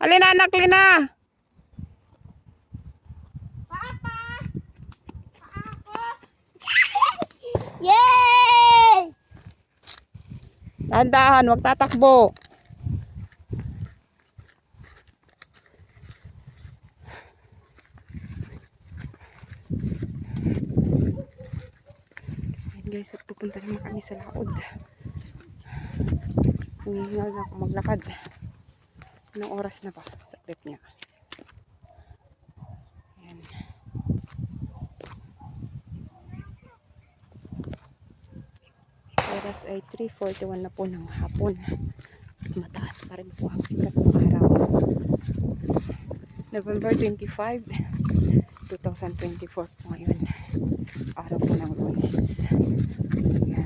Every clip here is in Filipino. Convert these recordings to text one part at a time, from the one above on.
Alin anak, Lina? Papa! Ako! Yay! Dahan-dahan, huwag tatakbo. Ayan guys, at pupunta naman kami sa laod. Hinihingal na ako maglakad. Anong oras na ba? Saklit niya. Ayan. Oras ay 3:41 na po ng hapon. Mataas pa rin po ang sikat ng araw. November 25, 2024 po ngayon. Araw po ng Lunes. Ayan.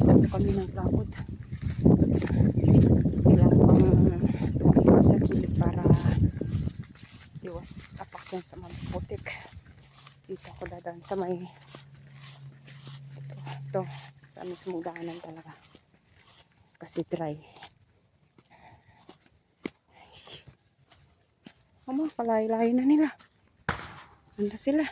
At kami ng laod. Kailangan pang tumakbo sa kilid para iwas apak yan sa mga putik. Dito ako dadaan sa may ito sa mismong daanan talaga kasi dry. Palay-layo na nila. Anda sila.